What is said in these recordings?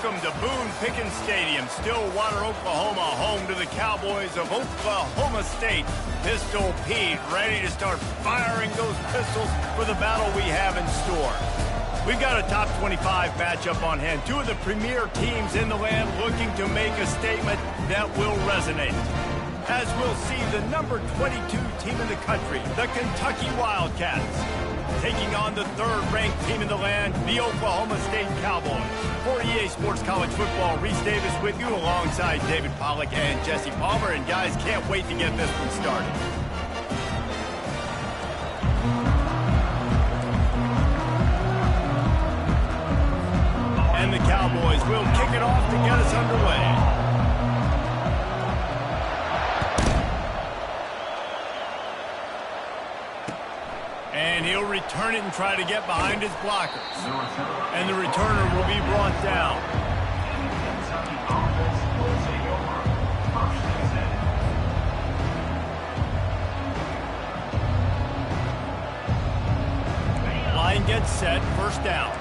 Welcome to Boone Pickens Stadium, Stillwater, Oklahoma, home to the Cowboys of Oklahoma State. Pistol Pete ready to start firing those pistols for the battle we have in store. We've got a top 25 matchup on hand. Two of the premier teams in the land looking to make a statement that will resonate. As we'll see the number 22 team in the country, the Kentucky Wildcats, taking on the third-ranked team in the land, the Oklahoma State Cowboys. For EA Sports College Football, Reese Davis with you alongside David Pollack and Jesse Palmer. And guys, can't wait to get this one started. And the Cowboys will kick it off to get us underway. And he'll return it and try to get behind his blockers. And the returner will be brought down. Line gets set, first down.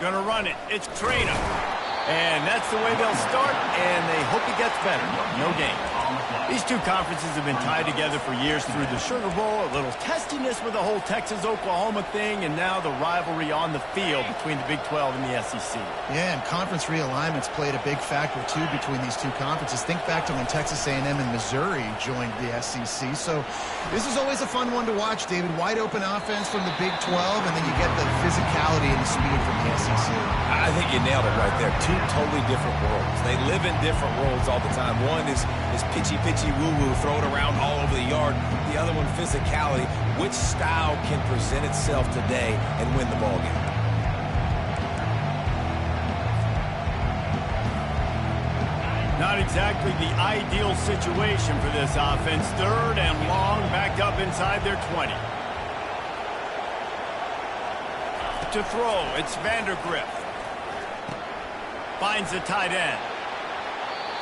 Gonna run it. It's Trainer. And that's the way they'll start, and they hope it gets better. No gain. These two conferences have been tied together for years through the Sugar Bowl, a little testiness with the whole Texas-Oklahoma thing, and now the rivalry on the field between the Big 12 and the SEC. Yeah, and conference realignments played a big factor, too, between these two conferences. Think back to when Texas A&M and Missouri joined the SEC. So this is always a fun one to watch, David. Wide open offense from the Big 12, and then you get the physicality and the speed from the SEC. I think you nailed it right there. Two totally different worlds. They live in different worlds all the time. One is pitchy, woo-woo, throw it around all over the yard. The other one, physicality. Which style can present itself today and win the ball game? Not exactly the ideal situation for this offense. Third and long, backed up inside their 20. To throw, it's Vandergrift. Finds the tight end.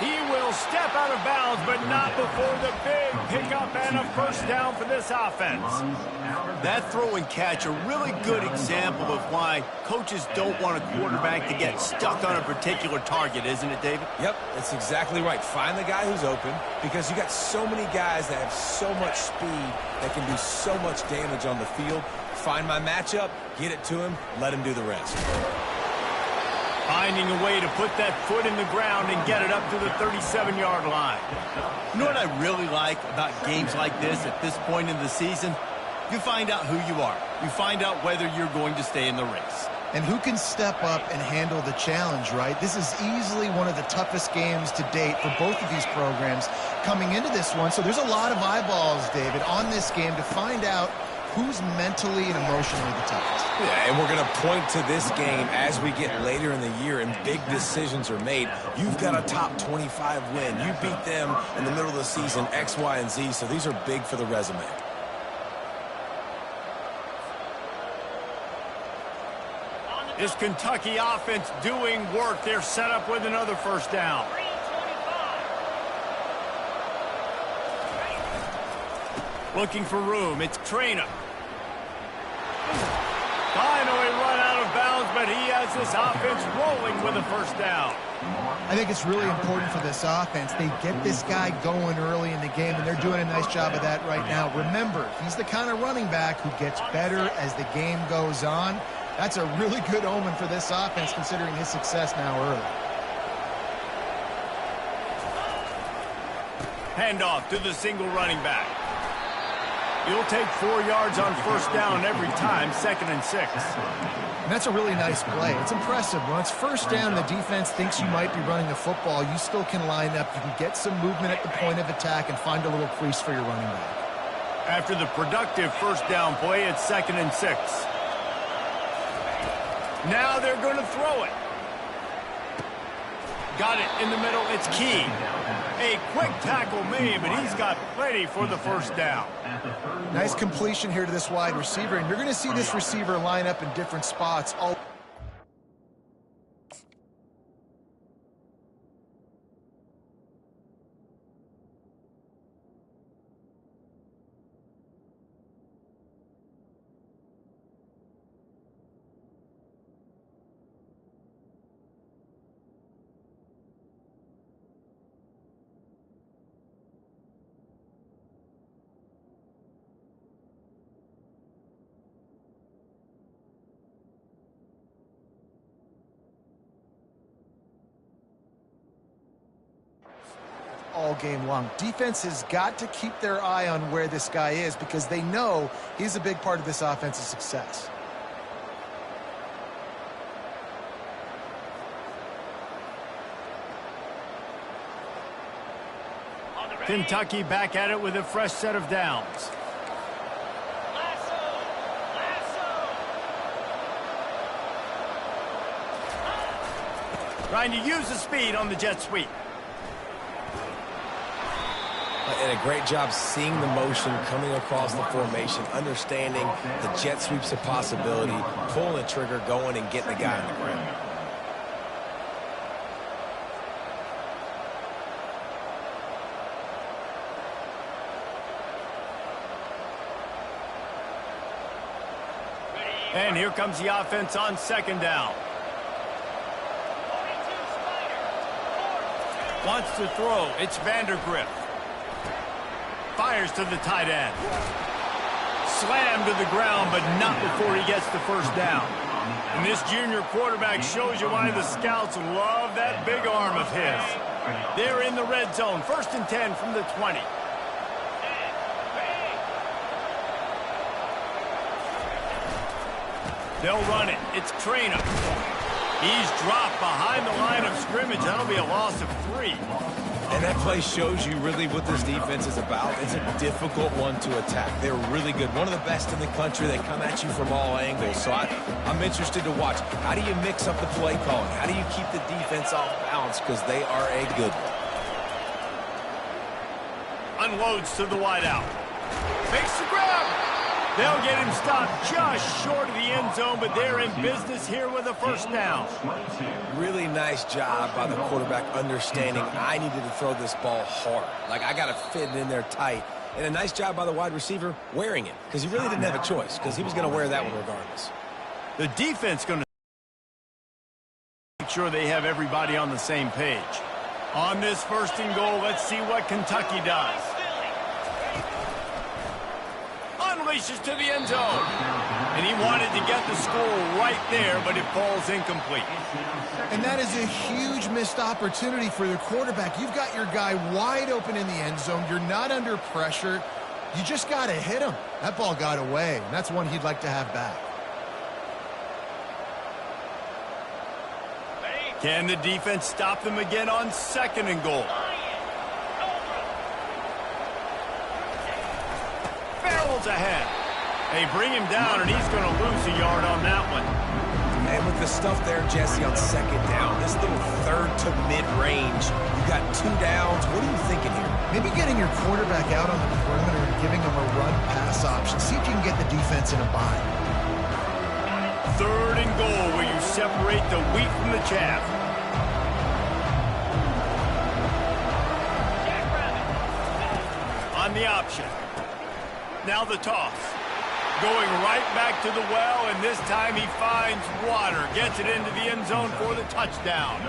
He will step out of bounds, but not before the big pickup and a first down for this offense. That throw and catch, a really good example of why coaches don't want a quarterback to get stuck on a particular target, isn't it, David? Yep, that's exactly right. Find the guy who's open, because you got so many guys that have so much speed that can do so much damage on the field. Find my matchup, get it to him, let him do the rest. Finding a way to put that foot in the ground and get it up to the 37-yard line. You know what I really like about games like this at this point in the season? You find out who you are. You find out whether you're going to stay in the race. And who can step up and handle the challenge, right? This is easily one of the toughest games to date for both of these programs coming into this one. So there's a lot of eyeballs, David, on this game to find out who's mentally and emotionally the toughest. Yeah, and we're going to point to this game as we get later in the year and big decisions are made. You've got a top 25 win. You beat them in the middle of the season, X, Y, and Z, so these are big for the resume. This Kentucky offense doing work. They're set up with another first down. Looking for room. It's Trainer. Finally run out of bounds, but he has this offense rolling with a first down. I think it's really important for this offense. They get this guy going early in the game, and they're doing a nice job of that right now. Remember, he's the kind of running back who gets better as the game goes on. That's a really good omen for this offense, considering his success now early. Handoff to the single running back. He'll take 4 yards on first down every time, 2nd and 6. And that's a really nice play. It's impressive. When it's first down and the defense thinks you might be running the football, you still can line up. You can get some movement at the point of attack and find a little crease for your running back. After the productive first down play, it's 2nd and 6. Now they're going to throw it. Got it in the middle. It's Key. A quick tackle made, but he's got plenty for the first down. Nice completion here to this wide receiver, and you're going to see this receiver line up in different spots all all game long. Defense has got to keep their eye on where this guy is because they know he's a big part of this offensive success. Kentucky back at it with a fresh set of downs. Trying to use the speed on the jet sweep. And a great job seeing the motion coming across the formation, understanding the jet sweep's a possibility, pulling the trigger, going and getting the guy on the ground. And here comes the offense on second down. Wants to throw. It's Vandergrift. Fires to the tight end. Slammed to the ground, but not before he gets the first down. And this junior quarterback shows you why the scouts love that big arm of his. They're in the red zone. 1st and 10 from the 20. They'll run it. It's Trainer. He's dropped behind the line of scrimmage. That'll be a loss of 3. And that play shows you really what this defense is about. It's a difficult one to attack. They're really good. One of the best in the country. They come at you from all angles. So I'm interested to watch. How do you mix up the play calling? How do you keep the defense off balance? Because they are a good one. Unloads to the wideout. Makes the grab. They'll get him stopped just short of the end zone, but they're in business here with a first down. Really nice job by the quarterback understanding I needed to throw this ball hard. Like, I got to fit it in there tight. And a nice job by the wide receiver wearing it, because he really didn't have a choice, because he was going to wear that one regardless. The defense going to make sure they have everybody on the same page. On this 1st and goal, let's see what Kentucky does. Unleashes to the end zone. And he wanted to get the score right there, but it falls incomplete. And that is a huge missed opportunity for the quarterback. You've got your guy wide open in the end zone. You're not under pressure. You just got to hit him. That ball got away, and that's one he'd like to have back. Can the defense stop them again on 2nd and goal? Ahead. They bring him down, and he's going to lose a yard on that one. And with the stuff there, Jesse, on 2nd down, this little 3rd to mid-range, you got 2 downs. What are you thinking here? Maybe getting your quarterback out on the perimeter and giving him a run-pass option. See if you can get the defense in a bind. 3rd and goal, where you separate the wheat from the chaff. On the option. Now the toss. Going right back to the well, and this time he finds water. Gets it into the end zone for the touchdown.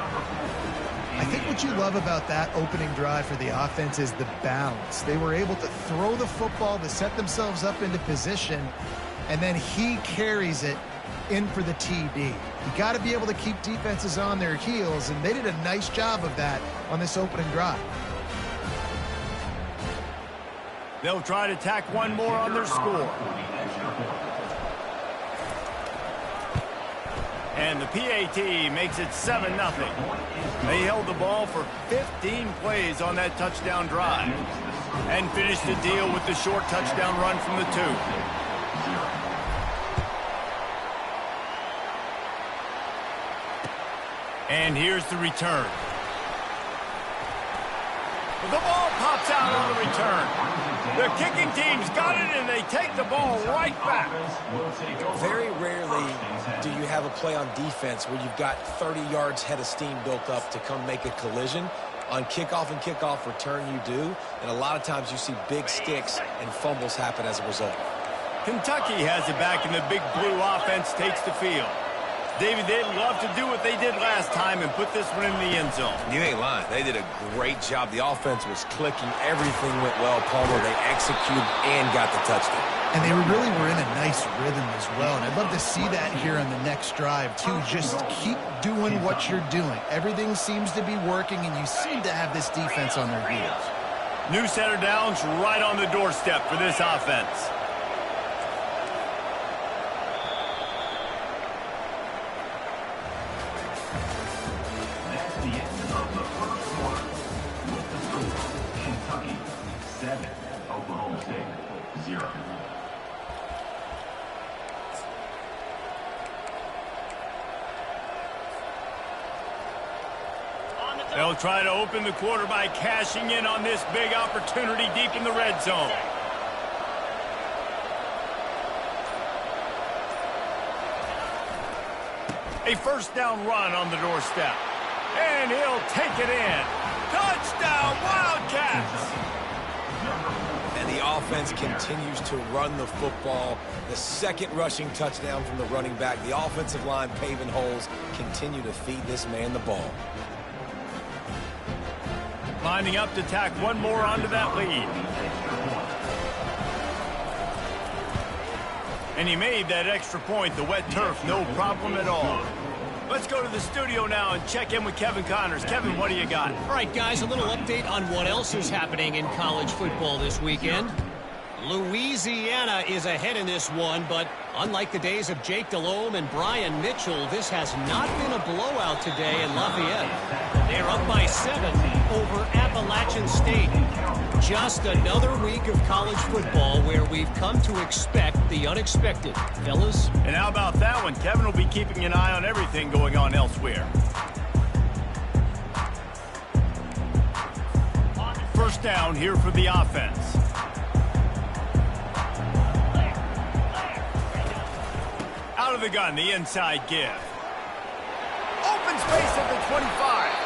I think what you love about that opening drive for the offense is the balance. They were able to throw the football to set themselves up into position, and then he carries it in for the TD. You got to be able to keep defenses on their heels, and they did a nice job of that on this opening drive. They'll try to tack one more on their score. And the PAT makes it 7-0. They held the ball for 15 plays on that touchdown drive and finished the deal with the short touchdown run from the 2. And here's the return. The ball pops out on the return. The kicking team's got it, and they take the ball right back. Very rarely do you have a play on defense where you've got 30 yards head of steam built up to come make a collision. On kickoff and kickoff return, you do. And a lot of times you see big sticks and fumbles happen as a result. Kentucky has it back, and the big blue offense takes the field. David, they'd love to do what they did last time and put this one in the end zone. You ain't lying. They did a great job. The offense was clicking. Everything went well, Palmer. They executed and got the touchdown. And they really were in a nice rhythm as well. And I'd love to see that here on the next drive, too. Just keep doing what you're doing. Everything seems to be working, and you seem to have this defense on their heels. New set of downs right on the doorstep for this offense. They'll try to open the quarter by cashing in on this big opportunity deep in the red zone. A first down run on the doorstep. And he'll take it in. Touchdown, Wildcats! And the offense continues to run the football. The second rushing touchdown from the running back. The offensive line paving holes. Continue to feed this man the ball. Lining up to tack one more onto that lead. And he made that extra point, the wet turf, no problem at all. Let's go to the studio now and check in with Kevin Connors. Kevin, what do you got? All right, guys, a little update on what else is happening in college football this weekend. Louisiana is ahead in this one, but unlike the days of Jake Delhomme and Brian Mitchell, this has not been a blowout today in Lafayette. They're up by 7 over Appalachian State. Just another week of college football where we've come to expect the unexpected. Fellas? And how about that one? Kevin will be keeping an eye on everything going on elsewhere. First down here for the offense. Out of the gun, the inside give. Open space at the 25.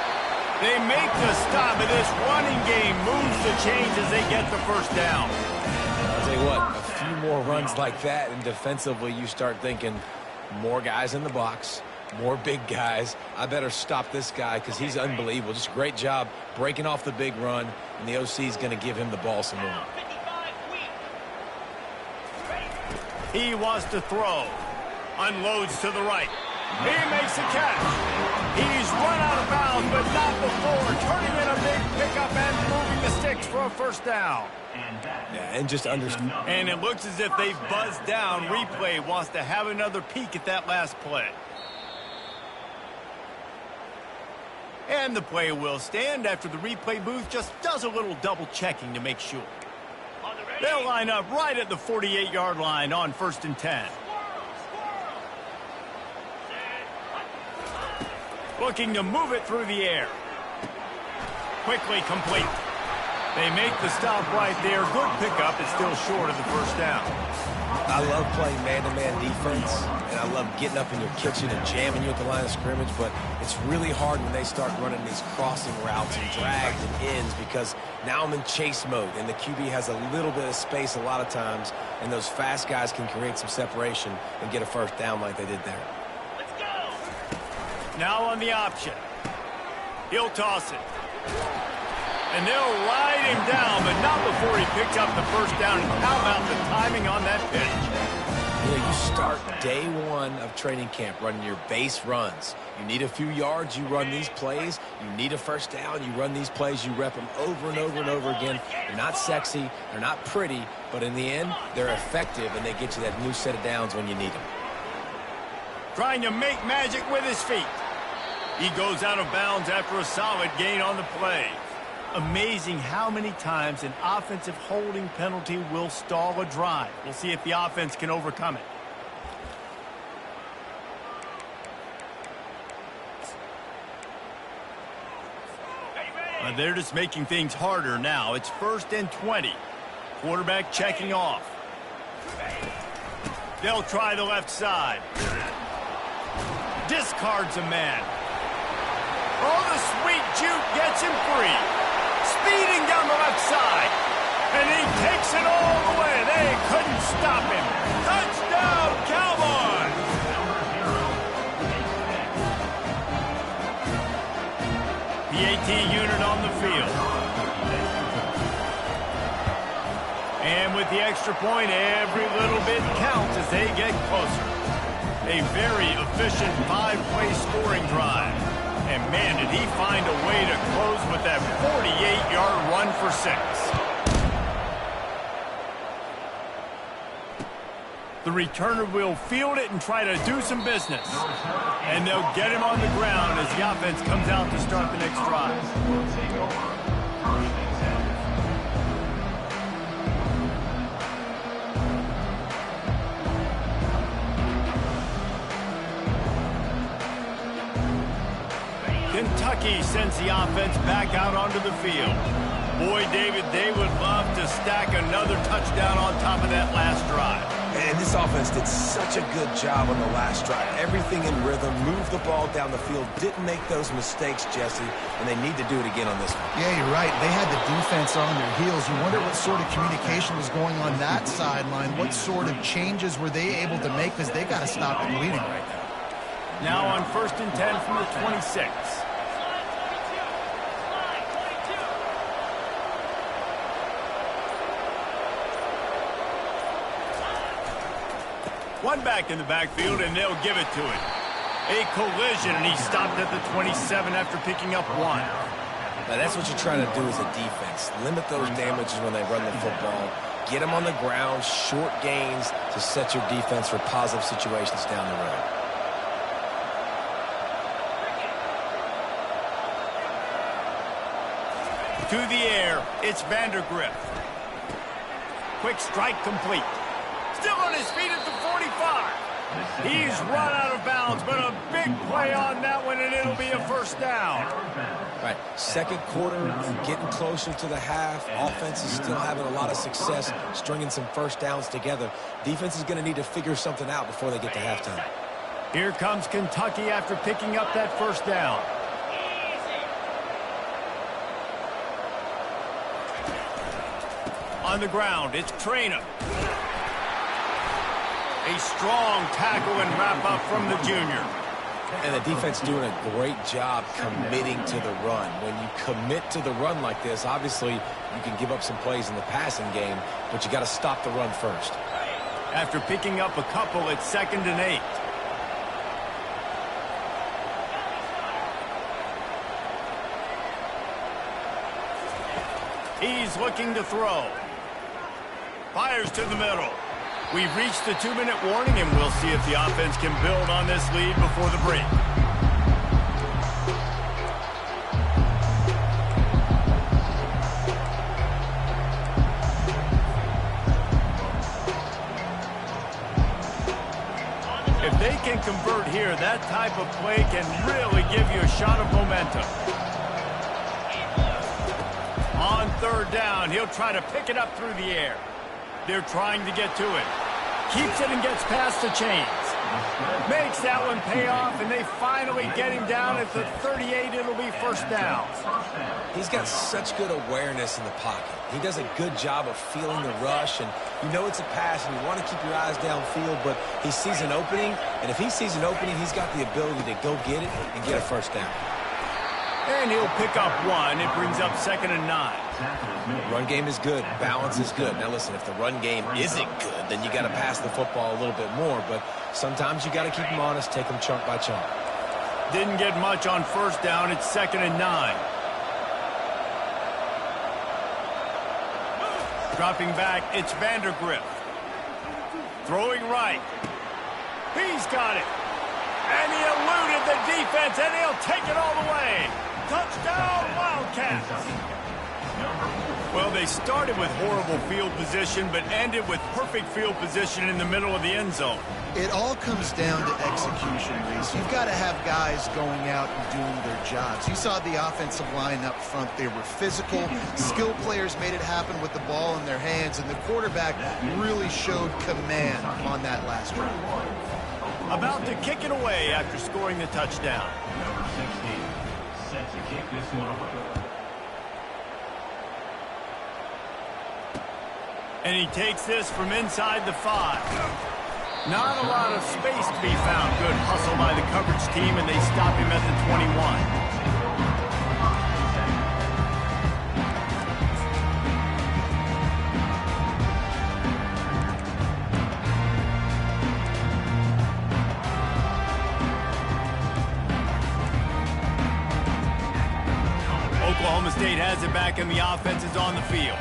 They make the stop, and this running game moves the chains as they get the first down. I'll tell you what, a few more runs like that, and defensively you start thinking more guys in the box, more big guys. I better stop this guy because he's unbelievable. Just a great job breaking off the big run, and the OC is going to give him the ball some more. He wants to throw. Unloads to the right. He makes a catch. He's run out of bounds, but not before turning in a big pickup and moving the sticks for a first down. Yeah, and just understand. And it looks as if they've buzzed down. Replay wants to have another peek at that last play. And the play will stand after the replay booth just does a little double checking to make sure. They'll line up right at the 48-yard line on 1st and 10. Looking to move it through the air. Quickly complete. They make the stop right there. Good pickup. It's still short of the first down. I love playing man-to-man defense, and I love getting up in your kitchen and jamming you at the line of scrimmage, but it's really hard when they start running these crossing routes and drags and ends because now I'm in chase mode, and the QB has a little bit of space a lot of times, and those fast guys can create some separation and get a first down like they did there. Now on the option. He'll toss it. And they'll ride him down, but not before he picks up the first down. How about the timing on that pitch? You know, you start day one of training camp running your base runs. You need a few yards, you run these plays. You need a first down, you run these plays. You rep them over and over and over again. They're not sexy, they're not pretty, but in the end, they're effective, and they get you that new set of downs when you need them. Trying to make magic with his feet. He goes out of bounds after a solid gain on the play. Amazing how many times an offensive holding penalty will stall a drive. We'll see if the offense can overcome it. They're just making things harder now. It's 1st and 20. Quarterback checking off. They'll try the left side. Discards a man. Oh, the sweet juke gets him free. Speeding down the left side. And he takes it all the way. They couldn't stop him. Touchdown, Cowboys! PAT unit on the field. And with the extra point, every little bit counts as they get closer. A very efficient 5-play scoring drive. And man, did he find a way to close with that 48-yard run for 6. The returner will field it and try to do some business. And they'll get him on the ground as the offense comes out to start the next drive. Kentucky sends the offense back out onto the field. Boy, David, they would love to stack another touchdown on top of that last drive. And this offense did such a good job on the last drive. Everything in rhythm, moved the ball down the field, didn't make those mistakes, Jesse, and they need to do it again on this one. Yeah, you're right. They had the defense on their heels. You wonder what sort of communication was going on that sideline. What sort of changes were they able to make, because they got to stop the bleeding right now. Now on 1st and 10 from the 26. One back in the backfield, and they'll give it to him. A collision, and he stopped at the 27 after picking up 1. Now, that's what you're trying to do as a defense. Limit those damages when they run the football. Get them on the ground, short gains to set your defense for positive situations down the road. To the air, it's Vandergriff. Quick strike complete. Still on his feet at the 45. He's run out of bounds, but a big play on that one, and it'll be a first down. Right, second quarter, getting closer to the half. Offense is still having a lot of success stringing some first downs together. Defense is going to need to figure something out before they get to halftime. Here comes Kentucky after picking up that first down. On the ground, it's Traynor. A strong tackle and wrap-up from the junior. And the defense doing a great job committing to the run. When you commit to the run like this, obviously you can give up some plays in the passing game, but you got to stop the run first. After picking up a couple, it's 2nd and 8. He's looking to throw. Fires to the middle. We've reached the 2-minute warning, and we'll see if the offense can build on this lead before the break. If they can convert here, that type of play can really give you a shot of momentum. On 3rd down, he'll try to pick it up through the air. They're trying to get to it. Keeps it and gets past the chains. Makes that one pay off, and they finally get him down at the 38. It'll be first down. He's got such good awareness in the pocket. He does a good job of feeling the rush, and you know it's a pass, and you want to keep your eyes downfield, but he sees an opening, and if he sees an opening, he's got the ability to go get it and get a first down. And he'll pick up 1. It brings up 2nd and 9. Run game is good. Balance is good. Now, listen, if the run game isn't good, then you got to pass the football a little bit more. But sometimes you got to keep them honest, take them chunk by chunk. Didn't get much on 1st down. It's 2nd and 9. Dropping back, it's Vandergriff. Throwing right. He's got it. And he eluded the defense, and he'll take it all the way. Touchdown, Wildcats. Well, they started with horrible field position, but ended with perfect field position in the middle of the end zone. It all comes down to execution, Reese. You've got to have guys going out and doing their jobs. You saw the offensive line up front. They were physical. Skilled players made it happen with the ball in their hands, and the quarterback really showed command on that last drive. About to kick it away after scoring the touchdown. Number 16, set to kick this one away. And he takes this from inside the 5. Not a lot of space to be found. Good hustle by the coverage team, and they stop him at the 21. quarterback and the offense is on the field.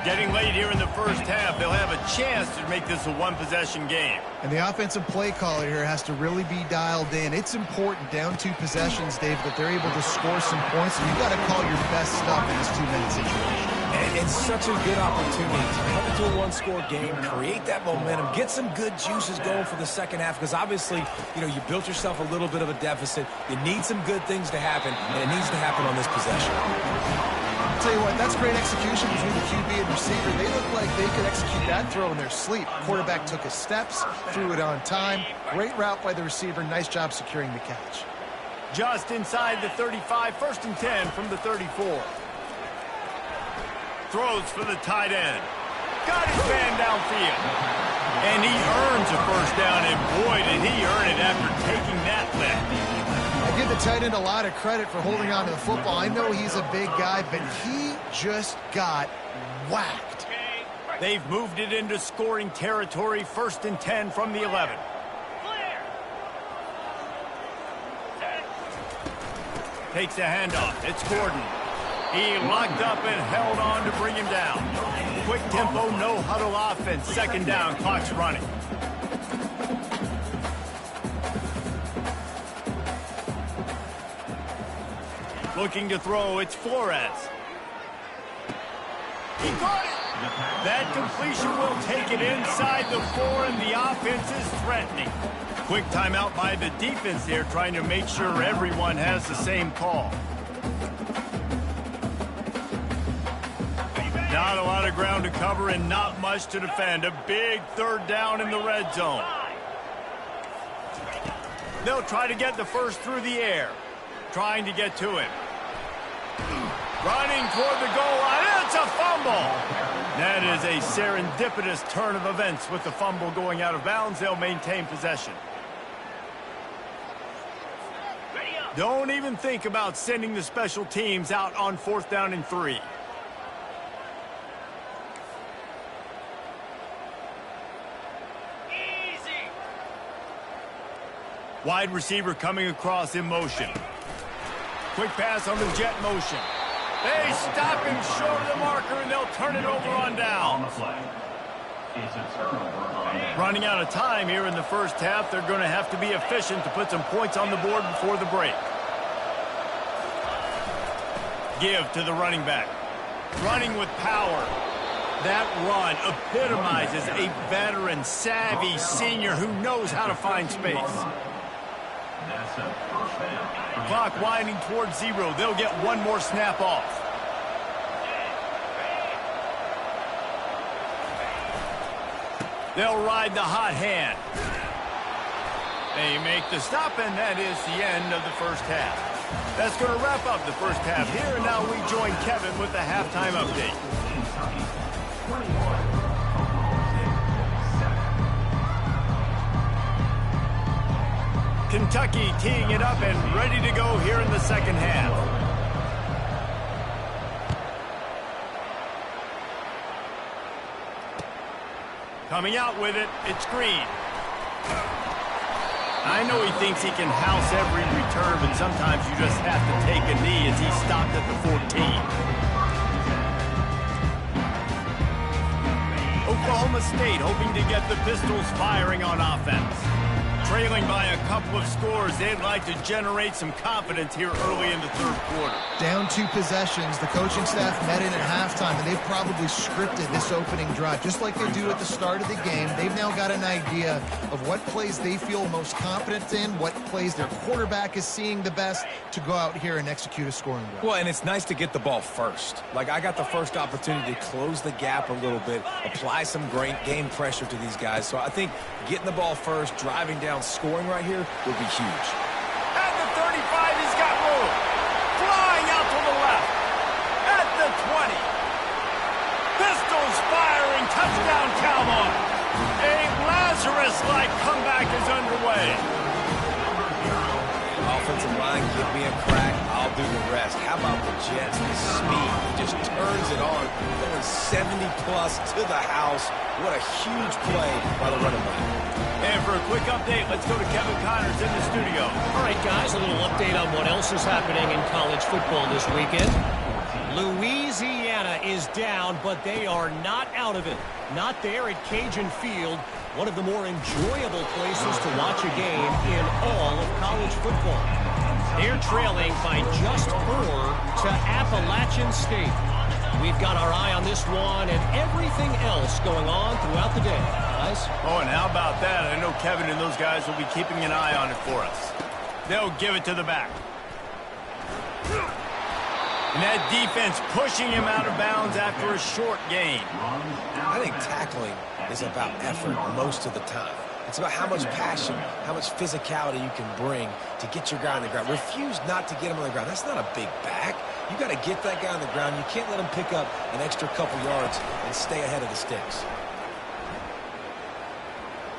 Getting late here in the first half, they'll have a chance to make this a one-possession game. And the offensive play caller here has to really be dialed in. It's important, down 2 possessions, Dave, that they're able to score some points. So you've got to call your best stuff in this 2-minute situation. And it's such a good opportunity to come into a one-score game, create that momentum, get some good juices going for the second half, because obviously, you know, you built yourself a little bit of a deficit. You need some good things to happen, and it needs to happen on this possession. I'll tell you what, that's great execution between the QB and receiver. They look like they could execute that throw in their sleep. Quarterback took his steps, threw it on time. Great route by the receiver. Nice job securing the catch. Just inside the 35, 1st and 10 from the 34. Throws for the tight end. Got his man downfield. And he earns a first down, and boy, did he earn it after taking that lift. I give the tight end a lot of credit for holding on to the football. I know he's a big guy, but he just got whacked. They've moved it into scoring territory, 1st and 10 from the 11. Takes a handoff. It's Gordon. He locked up and held on to bring him down. Quick tempo, no huddle offense. 2nd down, clock's running. Looking to throw, it's Flores. He caught it! That completion will take it inside the 4, and the offense is threatening. Quick timeout by the defense there, trying to make sure everyone has the same call. Not a lot of ground to cover and not much to defend. A big 3rd down in the red zone. They'll try to get the first through the air. Trying to get to him. Running toward the goal line. It's a fumble. That is a serendipitous turn of events with the fumble going out of bounds. They'll maintain possession. Don't even think about sending the special teams out on 4th down and 3. Wide receiver coming across in motion. Quick pass on the jet motion. They stop him short of the marker, and they'll turn it over on down. Running out of time here in the first half. They're going to have to be efficient to put some points on the board before the break. Give to the running back. Running with power. That run epitomizes a veteran, savvy senior who knows how to find space. Clock winding towards 0. They'll get one more snap off. They'll ride the hot hand. They make the stop, and that is the end of the first half. That's going to wrap up the first half here, and now we join Kevin with the halftime update. Kentucky teeing it up and ready to go here in the second half. Coming out with it, it's Green. I know he thinks he can house every return, but sometimes you just have to take a knee as he stopped at the 14. Oklahoma State hoping to get the Pistols firing on offense. Trailing by a couple of scores, they'd like to generate some confidence here early in the 3rd quarter. Down 2 possessions. The coaching staff met in at halftime, and they've probably scripted this opening drive, just like they do at the start of the game. They've now got an idea of what plays they feel most confident in, what plays their quarterback is seeing the best to go out here and execute a scoring drive. Well, and it's nice to get the ball first. Like, I got the first opportunity to close the gap a little bit, apply some great game pressure to these guys. So I think getting the ball first, driving down, scoring right here would be huge. At the 35, he's got room. Flying out to the left. At the 20. Pistols firing. Touchdown, Cowboy. A Lazarus-like comeback is underway. Offensive line, give me a crack. I'll do the rest. How about the Jets? The speed. He just turns it on. Going 70-plus to the house. What a huge play by the running back. And for a quick update, let's go to Kevin Connors in the studio. All right, guys, a little update on what else is happening in college football this weekend. Louisiana is down, but they are not out of it. Not there at Cajun Field, one of the more enjoyable places to watch a game in all of college football. They're trailing by just 4 to Appalachian State. We've got our eye on this one and everything else going on throughout the day. Guys? Oh, and how about that? I know Kevin and those guys will be keeping an eye on it for us. They'll give it to the back. And that defense pushing him out of bounds after a short gain. I think tackling is about effort most of the time. It's about how much passion, how much physicality you can bring to get your guy on the ground. Refuse not to get him on the ground. That's not a big back. You got to get that guy on the ground. You can't let him pick up an extra couple yards and stay ahead of the sticks.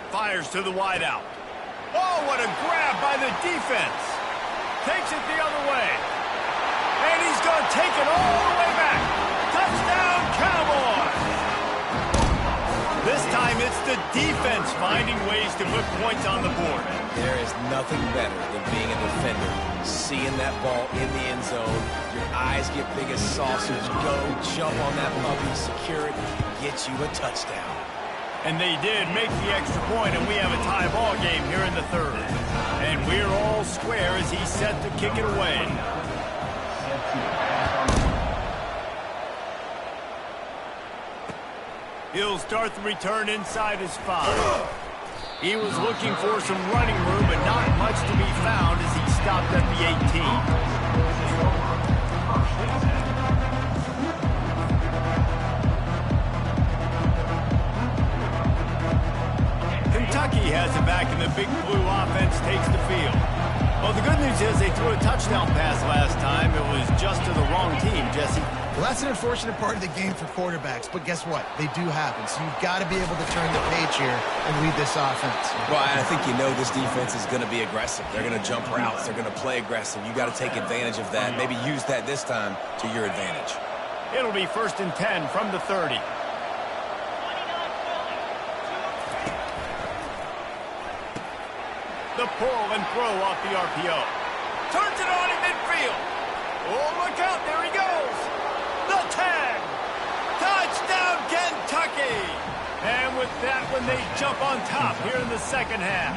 Fires to the wideout. Oh, what a grab by the defense. Takes it the other way. And he's going to take it all the way back. Touchdown, Cowboys! This time it's the defense finding ways to put points on the board. There is nothing better than being a defender, seeing that ball in the end zone. Your eyes get big as saucers. Go, jump on that puppy, secure it, get you a touchdown. And they did make the extra point, and we have a tie ball game here in the third. And we're all square as he's set to kick it away. He'll start the return inside his 5. He was looking for some running room, but not much to be found as he stopped at the 18. Kentucky has it back, and the Big Blue offense takes the field. Well, the good news is they threw a touchdown pass last time. It was just to the wrong team, Jesse. Well, that's an unfortunate part of the game for quarterbacks, but guess what? They do happen, so you've got to be able to turn the page here and lead this offense. Well, I think you know this defense is going to be aggressive. They're going to jump routes. They're going to play aggressive. You got to take advantage of that. Maybe use that this time to your advantage. It'll be 1st and 10 from the 30. The pull and throw off the RPO. Turns it on in midfield. Oh, look out. There he goes. The tag. Touchdown, Kentucky. And with that one, they jump on top here in the second half.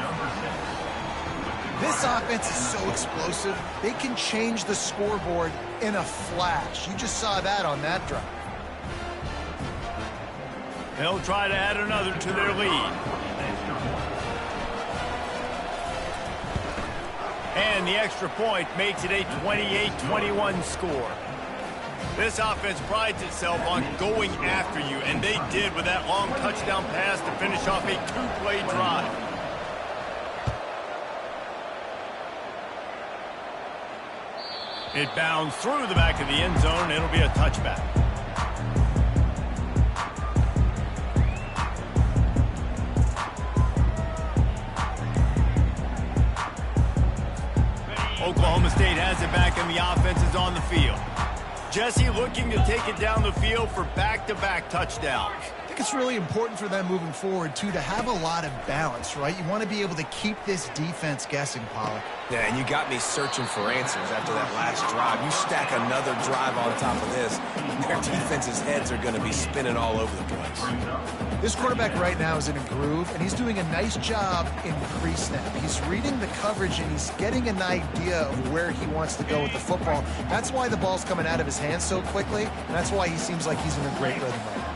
This offense is so explosive, they can change the scoreboard in a flash. You just saw that on that drive. They'll try to add another to their lead. And the extra point makes it a 28-21 score. This offense prides itself on going after you, and they did with that long touchdown pass to finish off a 2-play drive. It bounds through the back of the end zone, and it'll be a touchback. Oklahoma State has it back, and the offense is on the field. Jesse looking to take it down the field for back-to-back touchdowns. I think it's really important for them moving forward, too, to have a lot of balance, right? You want to be able to keep this defense guessing, Pollock. Yeah, and you got me searching for answers after that last drive. You stack another drive on top of this, and their defense's heads are going to be spinning all over the place. This quarterback right now is in a groove, and he's doing a nice job in pre-snap. He's reading the coverage, and he's getting an idea of where he wants to go with the football. That's why the ball's coming out of his hands so quickly, and that's why he seems like he's in a great rhythm right now.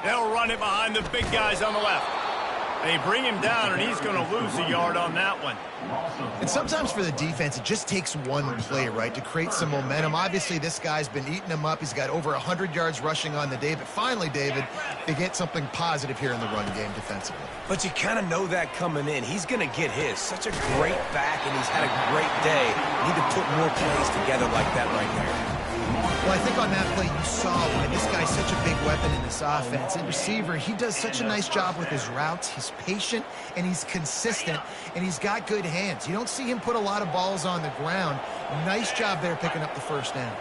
They'll run it behind the big guys on the left. They bring him down, and he's going to lose a yard on that one. And sometimes for the defense, it just takes one play, right, to create some momentum. Obviously, this guy's been eating them up. He's got over 100 yards rushing on the day. But finally, David, they get something positive here in the run game defensively. But you kind of know that coming in. He's going to get his. Such a great back, and he's had a great day. You need to put more plays together like that right there. Well, I think on that play you saw why this guy's such a big weapon in this offense. And receiver, he does such a nice job with his routes. He's patient, and he's consistent, and he's got good hands. You don't see him put a lot of balls on the ground. Nice job there picking up the first down.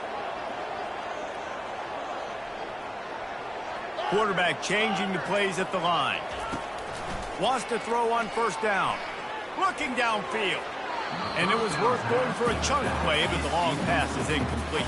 Quarterback changing the plays at the line. Wants to throw on first down. looking downfield. And it was worth going for a chunk play, but the long pass is incomplete.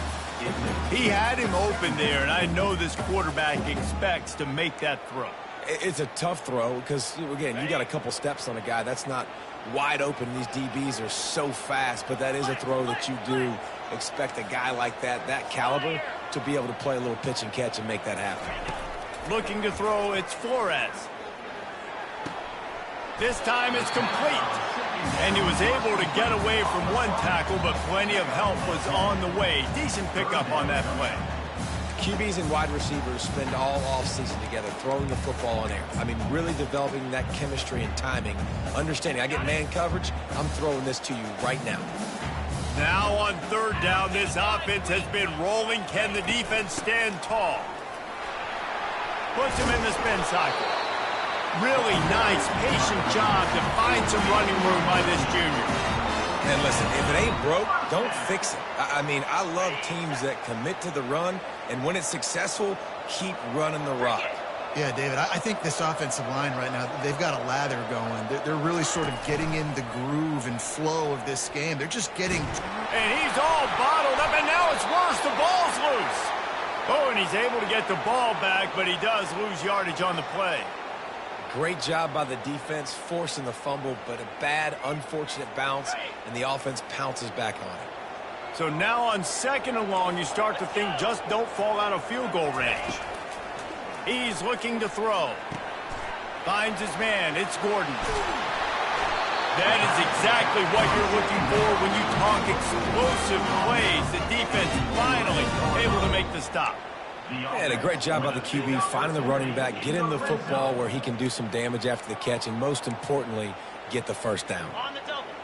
He had him open there, and I know this quarterback expects to make that throw. It's a tough throw because, again, you got a couple steps on a guy. That's not wide open. These DBs are so fast, but that is a throw that you do expect a guy like that caliber, to be able to play a little pitch and catch and make that happen. Looking to throw, it's Flores. This time it's complete. And he was able to get away from one tackle, but plenty of help was on the way. Decent pickup on that play. QBs and wide receivers spend all offseason together throwing the football in air. I mean, really developing that chemistry and timing. Understanding, I get man coverage, I'm throwing this to you right now. Now on third down, this offense has been rolling. Can the defense stand tall? Puts him in the spin cycle. Really nice, patient job to find some running room by this junior. And listen, if it ain't broke, don't fix it. I mean, I love teams that commit to the run, and when it's successful, keep running the rock. Yeah, David, I think this offensive line right now, they've got a lather going. They're really sort of getting in the groove and flow of this game. They're just getting... And he's all bottled up, and now it's worse. The ball's loose. Oh, and he's able to get the ball back, but he does lose yardage on the play. Great job by the defense, forcing the fumble, but a bad, unfortunate bounce, and the offense pounces back on it. So now on second and long, you start to think just don't fall out of field goal range. He's looking to throw. Finds his man. It's Gordon. That is exactly what you're looking for when you talk explosive plays. The defense finally able to make the stop. And a great job by the QB, finding the running back, getting the football where he can do some damage after the catch, and most importantly, get the first down.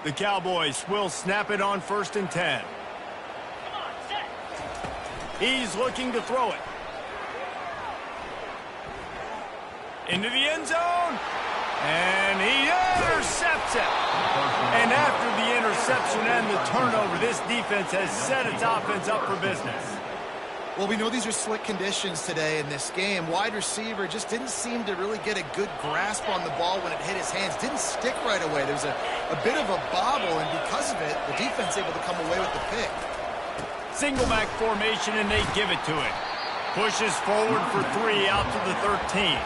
The Cowboys will snap it on 1st and 10. He's looking to throw it. Into the end zone. And he intercepts it. And after the interception and the turnover, this defense has set its offense up for business. Well, we know these are slick conditions today in this game. Wide receiver just didn't seem to really get a good grasp on the ball when it hit his hands. Didn't stick right away. There was a bit of a bobble, and because of it, the defense able to come away with the pick. Single back formation, and they give it to him. Pushes forward for 3 out to the 13.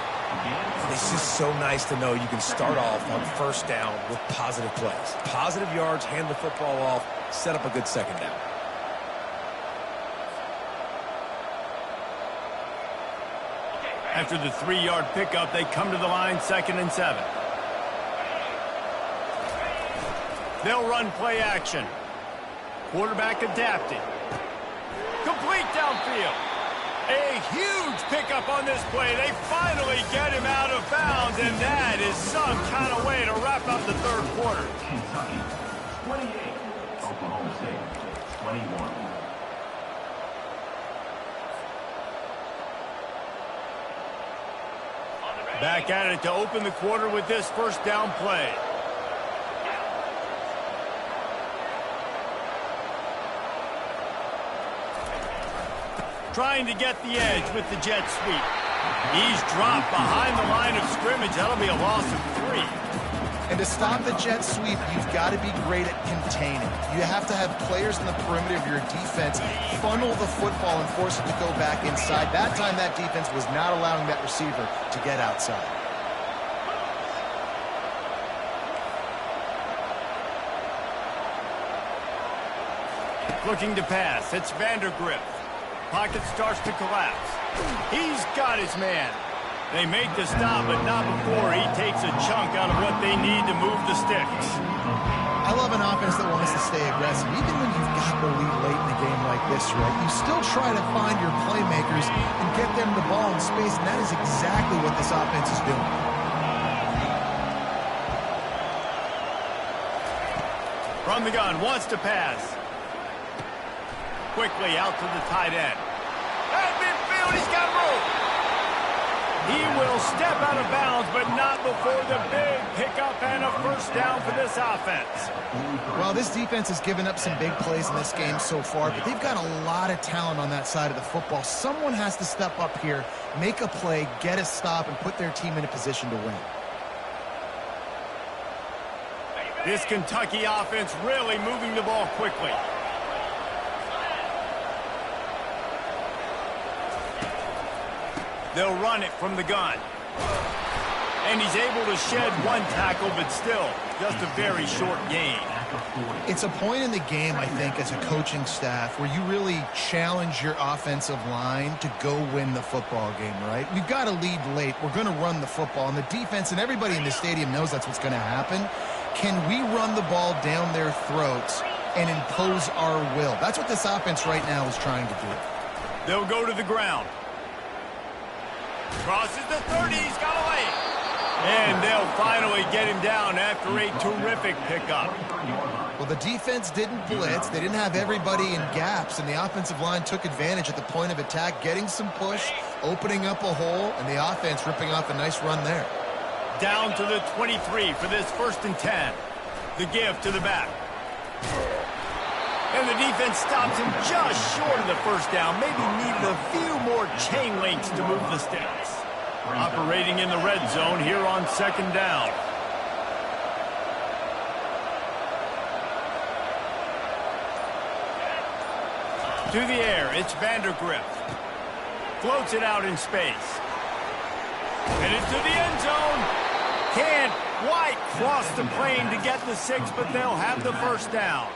It's just so nice to know you can start off on first down with positive plays. Positive yards, hand the football off, set up a good second down. After the 3-yard pickup, they come to the line 2nd and 7. They'll run play action. Quarterback adapted. Complete downfield. A huge pickup on this play. They finally get him out of bounds, and that is some kind of way to wrap up the third quarter. Kentucky, 28. Oklahoma State, 21. Back at it to open the quarter with this first down play. Trying to get the edge with the jet sweep. He's dropped behind the line of scrimmage. That'll be a loss of 3. And to stop the jet sweep, you've got to be great at containing. You have to have players in the perimeter of your defense funnel the football and force it to go back inside. That time, that defense was not allowing that receiver to get outside. Looking to pass. It's Vandergrift. Pocket starts to collapse. He's got his man. They make the stop, but not before he takes a chunk out of what they need to move the sticks. I love an offense that wants to stay aggressive. Even when you've got the lead late in a game like this, right, you still try to find your playmakers and get them the ball in space, and that is exactly what this offense is doing. From the gun, wants to pass. Quickly out to the tight end. At midfield, he's got room. He will step out of bounds, but not before the big pickup and a first down for this offense. Well, this defense has given up some big plays in this game so far, but they've got a lot of talent on that side of the football. Someone has to step up here, make a play, get a stop, and put their team in a position to win. This Kentucky offense really moving the ball quickly. They'll run it from the gun. And he's able to shed one tackle, but still, just a very short gain. It's a point in the game, I think, as a coaching staff, where you really challenge your offensive line to go win the football game, right? We've got to lead late. We're going to run the football. And the defense and everybody in the stadium knows that's what's going to happen. Can we run the ball down their throats and impose our will? That's what this offense right now is trying to do. They'll go to the ground. Crosses the 30. He's got away. And they'll finally get him down after a terrific pickup. Well, the defense didn't blitz. They didn't have everybody in gaps, and the offensive line took advantage at the point of attack, getting some push, opening up a hole, and the offense ripping off a nice run there. Down to the 23 for this 1st and 10. The give to the back. And the defense stops him just short of the first down. Maybe needed a few more chain links to move the sticks. Operating in the red zone here on 2nd down. To the air, it's Vandergrift. Floats it out in space. And into the end zone. Can't quite cross the plane to get the 6, but they'll have the 1st down.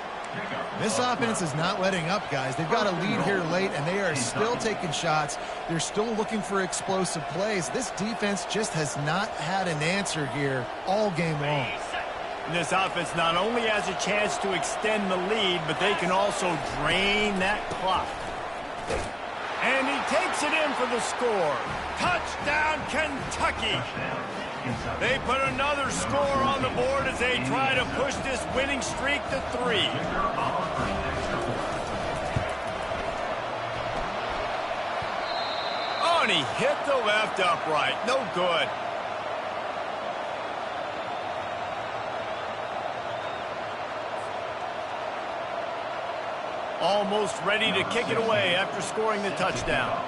This offense is not letting up, guys. They've got a lead here late, and they are still taking shots. They're still looking for explosive plays. This defense just has not had an answer here all game long. This offense not only has a chance to extend the lead, but they can also drain that clock. And he takes it in for the score. Touchdown, Kentucky! They put another score on the board as they try to push this winning streak to 3. Oh, and he hit the left upright. No good. Almost ready to kick it away after scoring the touchdown.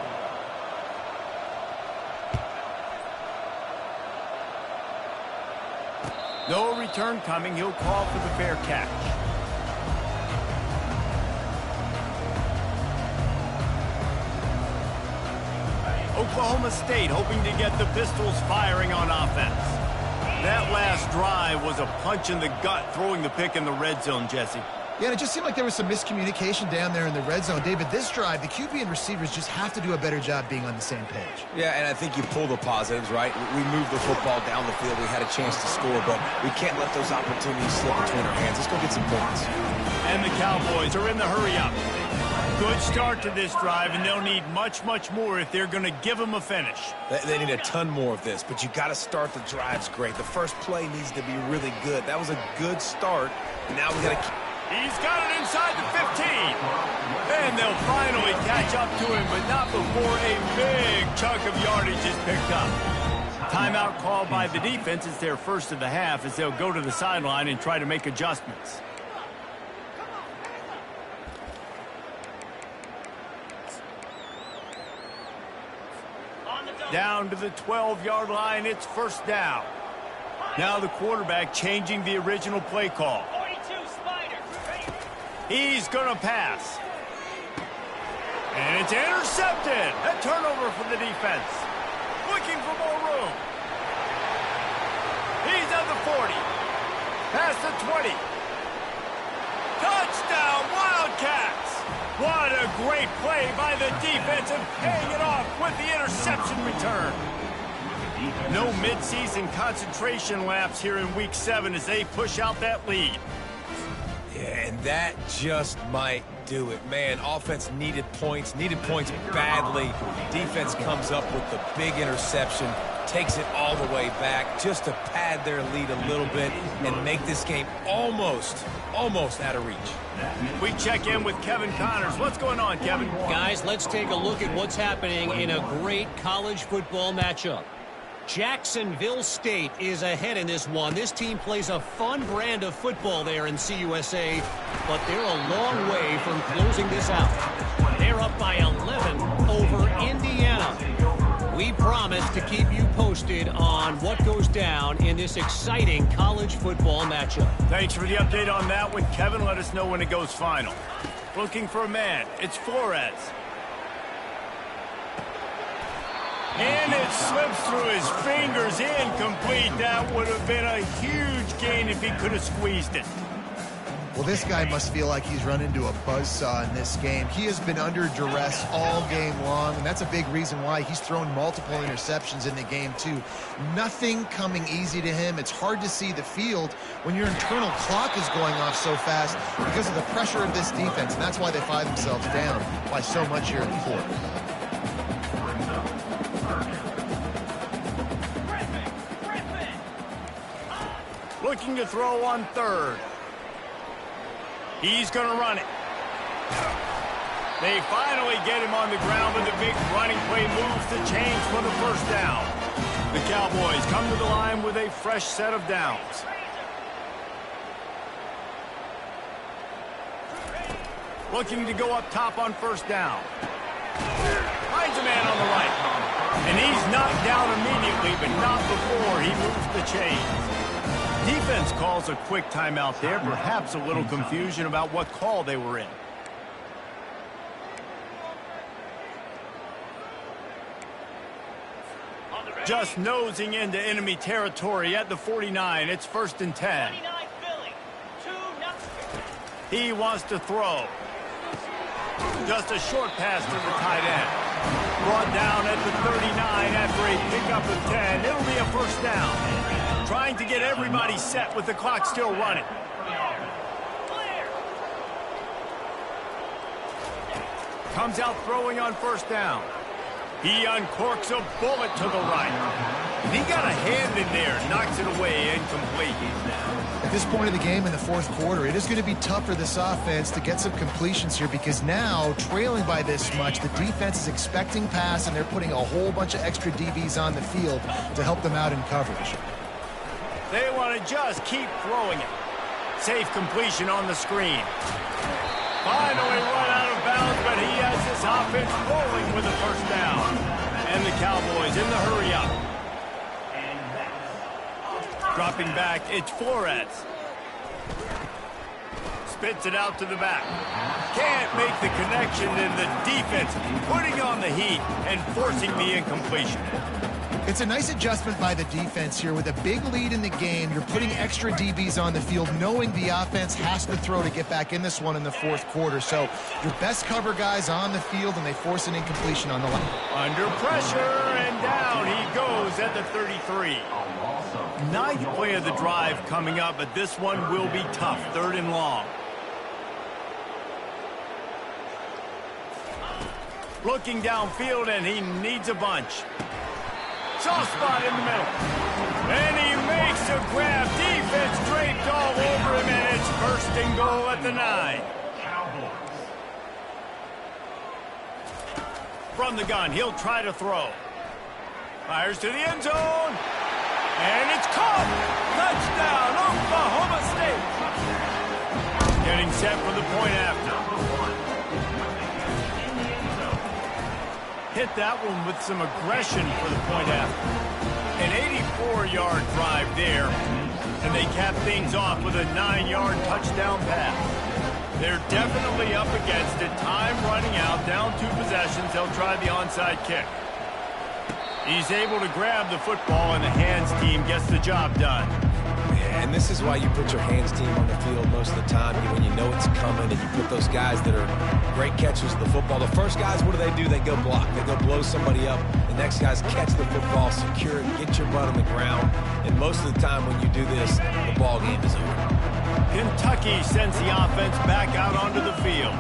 No return coming. He'll call for the fair catch. Oklahoma State hoping to get the Pistols firing on offense. That last drive was a punch in the gut, throwing the pick in the red zone, Jesse. Yeah, and it just seemed like there was some miscommunication down there in the red zone. David, this drive, the QB and receivers just have to do a better job being on the same page. Yeah, and I think you pull the positives, right? We moved the football down the field. We had a chance to score, but we can't let those opportunities slip between our hands. Let's go get some points. And the Cowboys are in the hurry-up. Good start to this drive, and they'll need much, much more if they're going to give them a finish. They need a ton more of this, but you got to start the drives great. The first play needs to be really good. That was a good start. Now we got to... He's got it inside the 15. And they'll finally catch up to him, but not before a big chunk of yardage is picked up. Timeout called by the defense. It's their first of the half as they'll go to the sideline and try to make adjustments. Down to the 12-yard line, it's 1st down. Now the quarterback changing the original play call. He's going to pass. And it's intercepted. A turnover for the defense. Looking for more room. He's at the 40. Past the 20. Touchdown, Wildcats. What a great play by the defense and paying it off with the interception return. No midseason concentration lapse here in Week 7 as they push out that lead. Yeah, and that just might do it. Man, offense needed points badly. Defense comes up with the big interception, takes it all the way back just to pad their lead a little bit and make this game almost out of reach. We check in with Kevin Connors. What's going on, Kevin? Guys, let's take a look at what's happening in a great college football matchup. Jacksonville State is ahead in this one. This team plays a fun brand of football there in CUSA, but they're a long way from closing this out. They're up by 11 over Indiana. We promise to keep you posted on what goes down in this exciting college football matchup. Thanks for the update on that one, Kevin. Let us know when it goes final. Looking for a man. It's Flores. And it slips through his fingers, incomplete. That would have been a huge gain if he could have squeezed it. Well, this guy must feel like he's run into a buzzsaw in this game. He has been under duress all game long, and that's a big reason why he's thrown multiple interceptions in the game, too. Nothing coming easy to him. It's hard to see the field when your internal clock is going off so fast because of the pressure of this defense, and that's why they find themselves down by so much here in the fourth. Looking to throw on third. He's going to run it. They finally get him on the ground with a big running play, moves the chains for the first down. The Cowboys come to the line with a fresh set of downs. Looking to go up top on first down. Finds a man on the right. And he's knocked down immediately, but not before he moves the chains. Defense calls a quick timeout there, perhaps a little confusion about what call they were in. Just nosing into enemy territory at the 49. It's 1st and 10. He wants to throw. Just a short pass to the tight end. Brought down at the 39 after a pickup of 10. It'll be a first down. Trying to get everybody set with the clock still running. Comes out throwing on first down. He uncorks a bullet to the right. He got a hand in there, knocks it away, incomplete. At this point of the game in the fourth quarter, it is going to be tough for this offense to get some completions here because now, trailing by this much, the defense is expecting pass and they're putting a whole bunch of extra DBs on the field to help them out in coverage. They want to just keep throwing it. Safe completion on the screen. Finally run out of bounds, but he has this offense rolling with a first down. And the Cowboys in the hurry up. Dropping back, it's Flores. Spits it out to the back. Can't make the connection, and the defense putting on the heat and forcing the incompletion. It's a nice adjustment by the defense here. With a big lead in the game, you're putting extra DBs on the field, knowing the offense has to throw to get back in this one in the fourth quarter. So your best cover guys on the field, and they force an incompletion on the line. Under pressure, and down he goes at the 33. Ninth play of the drive coming up, but this one will be tough. 3rd and long. Looking downfield, and he needs a bunch. Soft spot in the middle. And he makes a grab. Defense draped all over him, and it's 1st and goal at the 9. From the gun, he'll try to throw. Fires to the end zone. And it's caught. Touchdown, Oklahoma State. Getting set for the point after. Hit that one with some aggression for the point after. An 84-yard drive there, and they cap things off with a 9-yard touchdown pass. They're definitely up against it. Time running out, down 2 possessions. They'll try the onside kick. He's able to grab the football, and the hands team gets the job done. And this is why you put your hands team on the field most of the time, when you know it's coming, and you put those guys that are great catchers of the football. The first guys, what do? They go block. They go blow somebody up. The next guys catch the football, secure it, get your butt on the ground. And most of the time when you do this, the ball game is over. Kentucky sends the offense back out onto the field.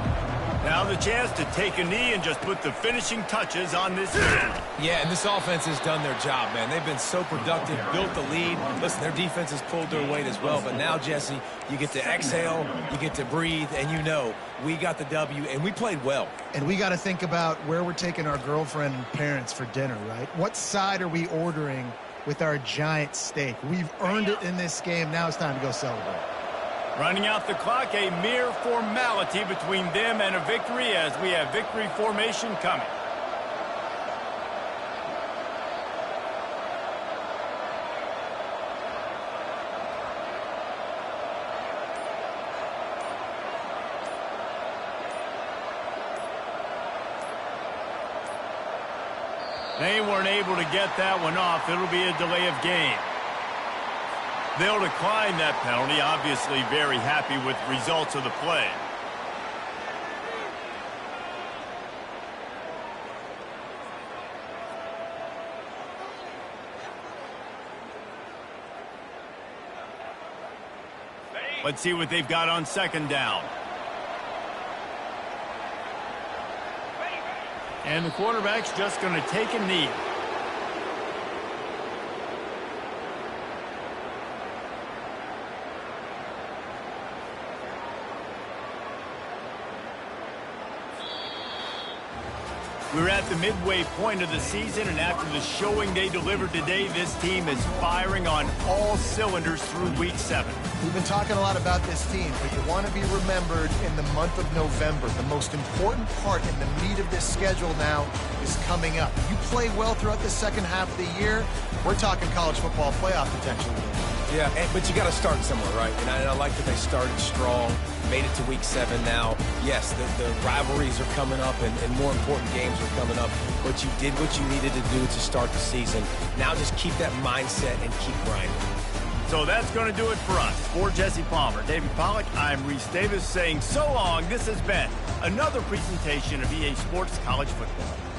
Now the chance to take a knee and just put the finishing touches on this game. Yeah, and this offense has done their job, man. They've been so productive, built the lead. Listen, their defense has pulled their weight as well. But now, Jesse, you get to exhale, you get to breathe, and you know we got the W, and we played well. And we got to think about where we're taking our girlfriend and parents for dinner, right? What side are we ordering with our giant steak? We've earned it in this game. Now it's time to go celebrate. Running out the clock, a mere formality between them and a victory as we have victory formation coming. They weren't able to get that one off. It'll be a delay of game. They'll decline that penalty. Obviously very happy with results of the play. Let's see what they've got on second down. And the quarterback's just going to take a knee. We're at the midway point of the season, and after the showing they delivered today, this team is firing on all cylinders through Week 7. We've been talking a lot about this team, but you want to be remembered in the month of November. The most important part in the meat of this schedule now is coming up. If you play well throughout the second half of the year, we're talking college football playoff potential. Yeah, but you got to start somewhere, right? And I like that they started strong, made it to Week 7 now. Yes, the rivalries are coming up, and more important games are coming up, but you did what you needed to do to start the season. Now just keep that mindset and keep grinding. So that's going to do it for us. For Jesse Palmer, David Pollack, I'm Reese Davis saying so long. This has been another presentation of EA Sports College Football.